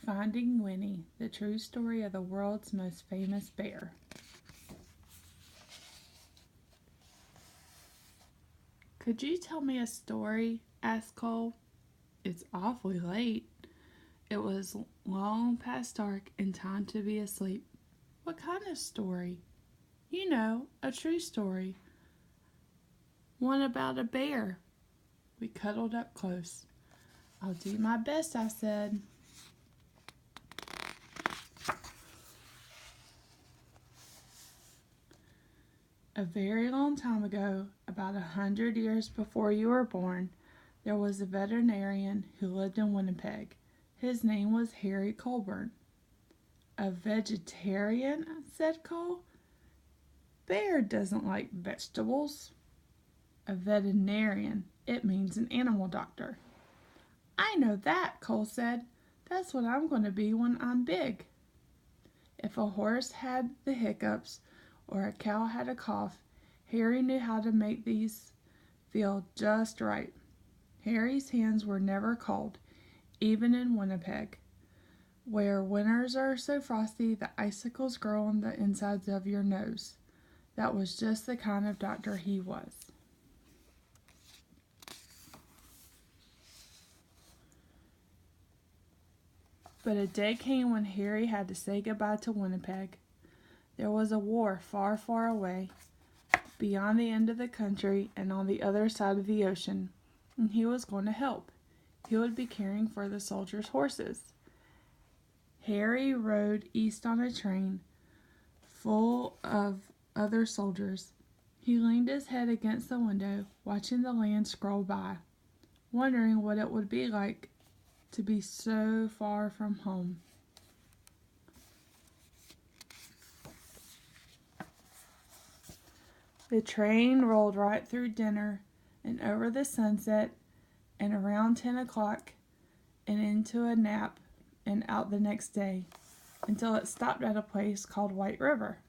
Finding Winnie, the true story of the world's most famous bear. Could you tell me a story? Asked Cole. It's awfully late. It was long past dark and time to be asleep. What kind of story? You know, a true story. One about a bear. We cuddled up close. I'll do my best, I said. A very long time ago, about 100 years before you were born, there was a veterinarian who lived in Winnipeg. His name was Harry Colburn. A vegetarian? Said Cole. Bear doesn't like vegetables. A veterinarian. It means an animal doctor. I know that, Cole said. That's what I'm going to be when I'm big. If a horse had the hiccups or a cow had a cough, Harry knew how to make these feel just right. Harry's hands were never cold, even in Winnipeg, where winters are so frosty the icicles grow on the insides of your nose. That was just the kind of doctor he was. But a day came when Harry had to say goodbye to Winnipeg. There was a war far, far away, beyond the end of the country and on the other side of the ocean, and he was going to help. He would be caring for the soldiers' horses. Harry rode east on a train full of other soldiers. He leaned his head against the window, watching the land scroll by, wondering what it would be like to be so far from home. The train rolled right through dinner and over the sunset and around 10 o'clock and into a nap and out the next day until it stopped at a place called White River.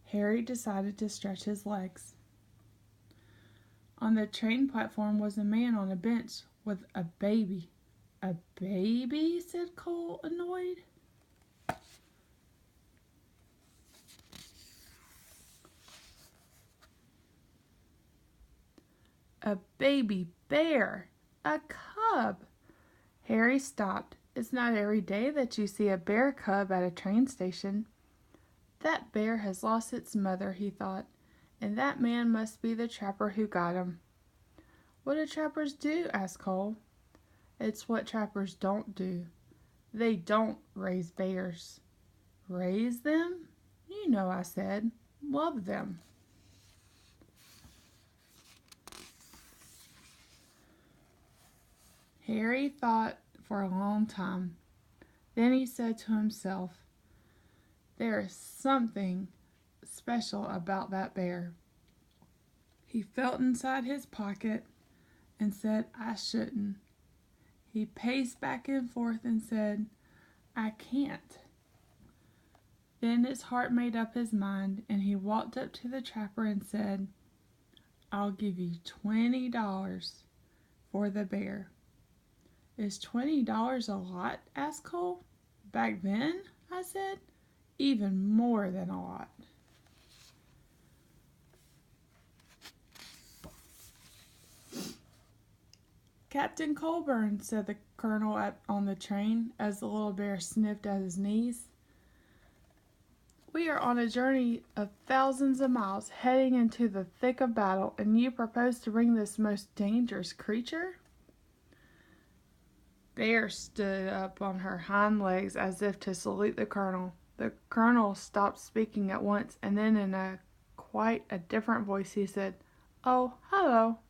Harry decided to stretch his legs. On the train platform was a man on a bench with a baby. A baby? Said Cole, annoyed. A baby bear. A cub. Harry stopped. It's not every day that you see a bear cub at a train station. That bear has lost its mother, he thought, and that man must be the trapper who got him. What do trappers do? Asked Cole. It's what trappers don't do. They don't raise bears. Raise them? You know, I said. Love them. Harry thought for a long time. Then he said to himself, there is something special about that bear. He felt inside his pocket and said, I shouldn't. He paced back and forth and said, I can't. Then his heart made up his mind, and he walked up to the trapper and said, I'll give you $20 for the bear. Is $20 a lot? Asked Cole. Back then, I said, even more than a lot. Captain Colburn, said the colonel on the train as the little bear sniffed at his knees. We are on a journey of thousands of miles heading into the thick of battle, and you propose to bring this most dangerous creature? Bear stood up on her hind legs as if to salute the colonel. The colonel stopped speaking at once, and then in quite a different voice he said, Oh, hello.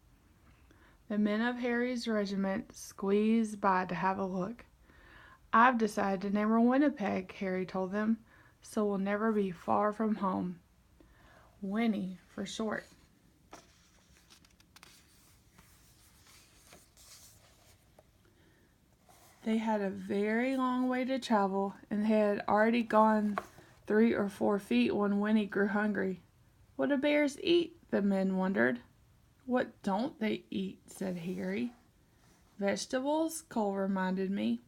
The men of Harry's regiment squeezed by to have a look. I've decided to name her Winnipeg, Harry told them, so we'll never be far from home. Winnie for short. They had a very long way to travel, and they had already gone 3 or 4 feet when Winnie grew hungry. What do bears eat? The men wondered. What don't they eat? Said Harry. Vegetables, Cole reminded me.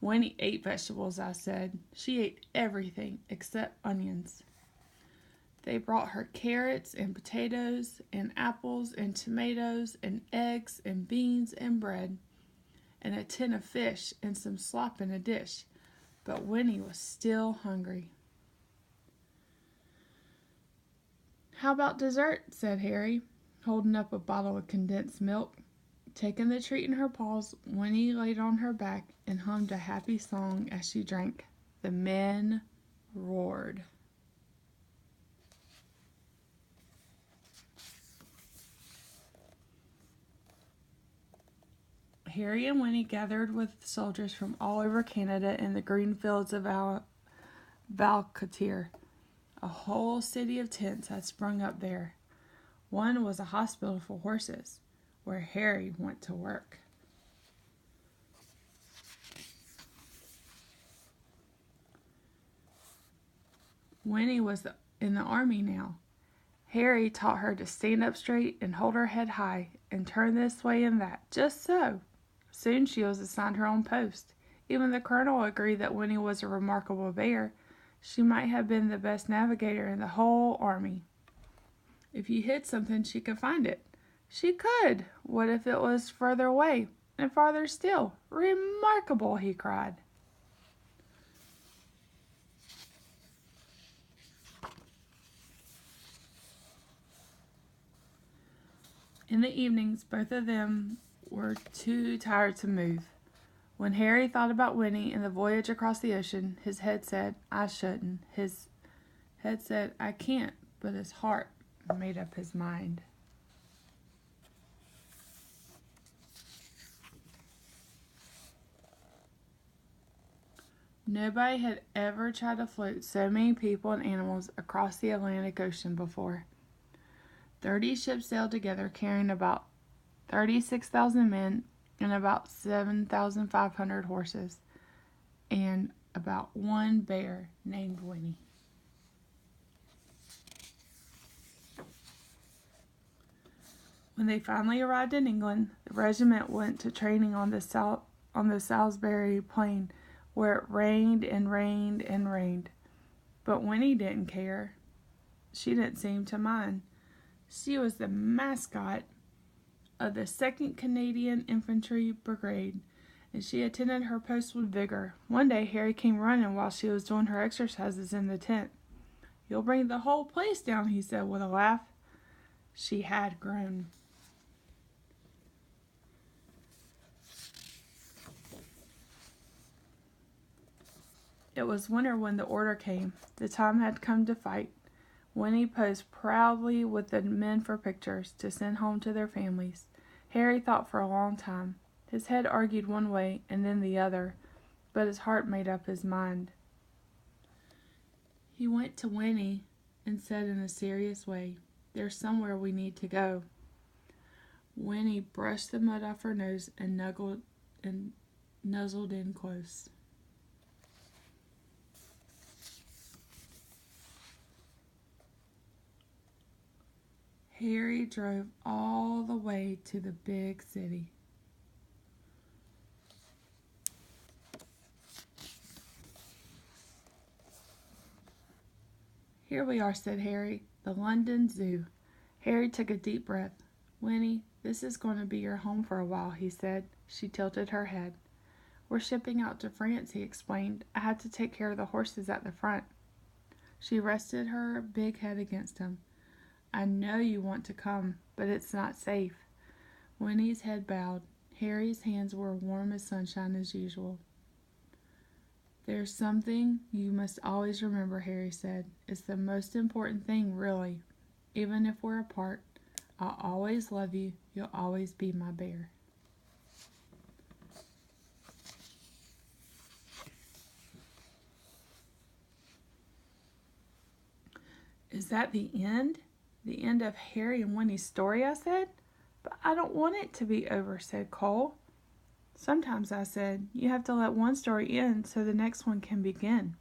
Winnie ate vegetables, I said. She ate everything except onions. They brought her carrots and potatoes and apples and tomatoes and eggs and beans and bread and a tin of fish and some slop in a dish. But Winnie was still hungry. "How about dessert?" said Harry, holding up a bottle of condensed milk. Taking the treat in her paws, Winnie laid on her back and hummed a happy song as she drank. The men roared. Harry and Winnie gathered with soldiers from all over Canada in the green fields of Valcotier. A whole city of tents had sprung up there. One was a hospital for horses, where Harry went to work. Winnie was in the army now. Harry taught her to stand up straight and hold her head high and turn this way and that, just so. Soon she was assigned her own post. Even the colonel agreed that Winnie was a remarkable bear. She might have been the best navigator in the whole army. If you hid something, she could find it. She could! What if it was further away? And farther still? Remarkable, he cried. In the evenings, both of them were too tired to move. When Harry thought about Winnie and the voyage across the ocean, his head said, "I shouldn't." His head said, "I can't," but his heart made up his mind. Nobody had ever tried to float so many people and animals across the Atlantic Ocean before. 30 ships sailed together, carrying about 36,000 men and about 7,500 horses, and about one bear named Winnie. When they finally arrived in England, the regiment went to training on the Salisbury Plain, where it rained and rained and rained. But Winnie didn't care. She didn't seem to mind. She was the mascot of the 2nd Canadian Infantry Brigade, and she attended her post with vigor. One day, Harry came running while she was doing her exercises in the tent. "You'll bring the whole place down," he said with a laugh. She had grown. It was winter when the order came. The time had come to fight. Winnie posed proudly with the men for pictures to send home to their families. Harry thought for a long time. His head argued one way and then the other, but his heart made up his mind. He went to Winnie and said in a serious way, "There's somewhere we need to go." Winnie brushed the mud off her nose and nuzzled in close. Harry drove all the way to the big city. "Here we are," said Harry, "the London Zoo." Harry took a deep breath. "Winnie, this is going to be your home for a while," he said. She tilted her head. "We're shipping out to France," he explained. "I had to take care of the horses at the front." She rested her big head against him. "I know you want to come, but it's not safe." Winnie's head bowed. Harry's hands were warm as sunshine as usual. "There's something you must always remember," Harry said. "It's the most important thing, really. Even if we're apart, I'll always love you. You'll always be my bear." "Is that the end? The end of Harry and Winnie's story?" I said. "But I don't want it to be over," said Cole. "Sometimes," I said, "you have to let one story end so the next one can begin."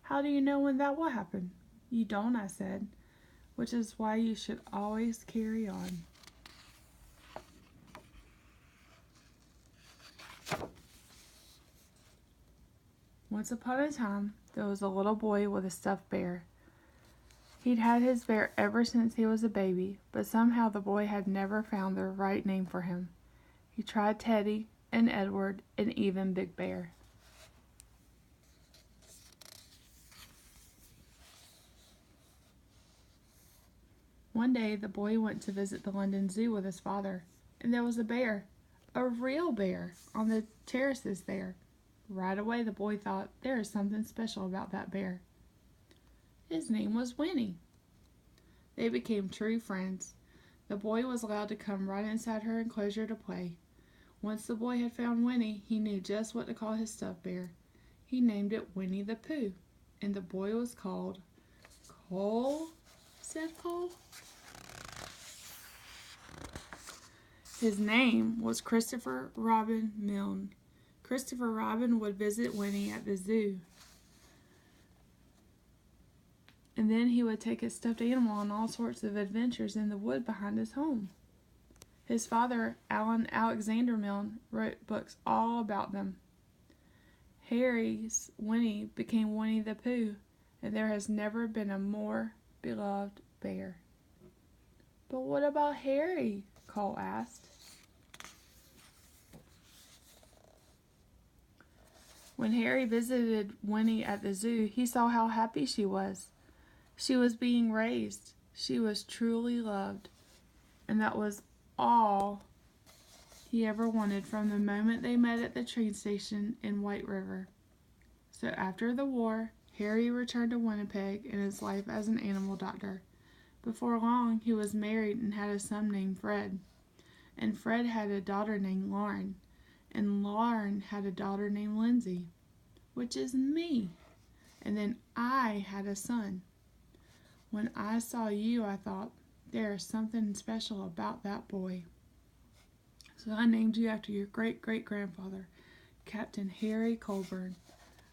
"How do you know when that will happen?" "You don't," I said, "which is why you should always carry on." Once upon a time, there was a little boy with a stuffed bear. He'd had his bear ever since he was a baby, but somehow the boy had never found the right name for him. He tried Teddy and Edward and even Big Bear. One day, the boy went to visit the London Zoo with his father, and there was a bear, a real bear, on the terraces there. Right away, the boy thought, there is something special about that bear. His name was Winnie. They became true friends. The boy was allowed to come right inside her enclosure to play. Once the boy had found Winnie, he knew just what to call his stuffed bear. He named it Winnie the Pooh, and the boy was called Cole, said Cole. His name was Christopher Robin Milne. Christopher Robin would visit Winnie at the zoo. And then he would take his stuffed animal on all sorts of adventures in the wood behind his home. His father, Alan Alexander Milne, wrote books all about them. Harry's Winnie became Winnie the Pooh, and there has never been a more beloved bear. But what about Harry? Cole asked. When Harry visited Winnie at the zoo, he saw how happy she was. She was being raised. She was truly loved. And that was all he ever wanted from the moment they met at the train station in White River. So after the war, Harry returned to Winnipeg in his life as an animal doctor. Before long, he was married and had a son named Fred. And Fred had a daughter named Lauren. And Lauren had a daughter named Lindsay, which is me. And then I had a son. When I saw you, I thought, there is something special about that boy. So I named you after your great-great-grandfather, Captain Harry Colburn.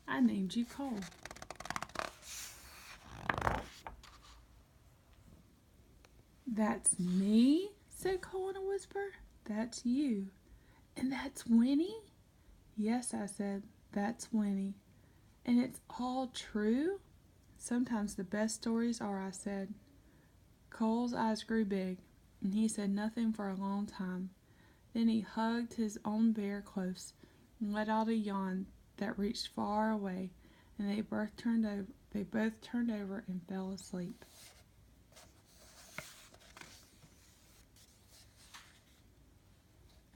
I named you Cole. That's me, said Cole in a whisper. That's you. And that's Winnie? Yes, I said, that's Winnie. And it's all true? Sometimes the best stories are, I said. Cole's eyes grew big, and he said nothing for a long time. Then he hugged his own bear close and let out a yawn that reached far away, and they both turned over and fell asleep.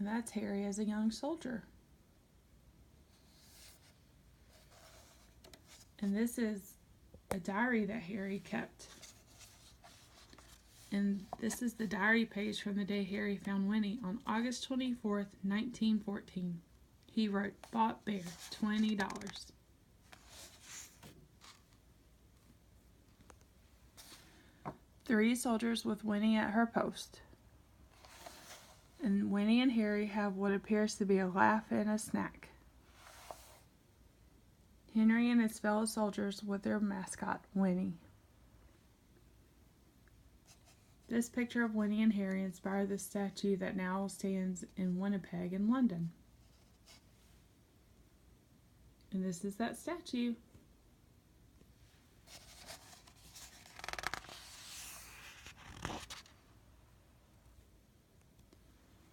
And that's Harry as a young soldier. And this is a diary that Harry kept. And this is the diary page from the day Harry found Winnie on August 24th, 1914. He wrote, bought bear, $20. 3 soldiers with Winnie at her post. And Winnie and Harry have what appears to be a laugh and a snack. Henry and his fellow soldiers with their mascot, Winnie. This picture of Winnie and Harry inspired the statue that now stands in Winnipeg in London. And this is that statue.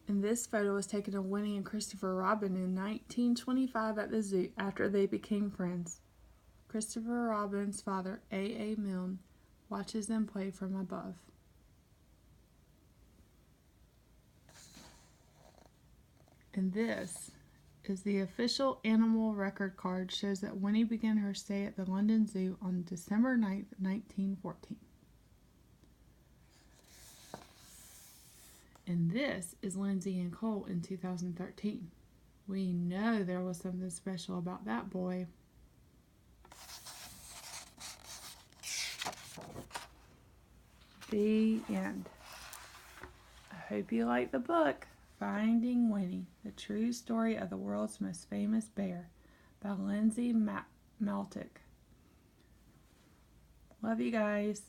And this photo was taken of Winnie and Christopher Robin in 1925 at the zoo after they became friends. Christopher Robin's father, A. Milne, watches them play from above. And this is the official animal record card, shows that Winnie began her stay at the London Zoo on December 9th, 1914. And this is Lindsay and Cole in 2013. We know there was something special about that boy. The end. I hope you like the book, Finding Winnie, the true story of the world's most famous bear, by Lindsay Maltic. Love you guys.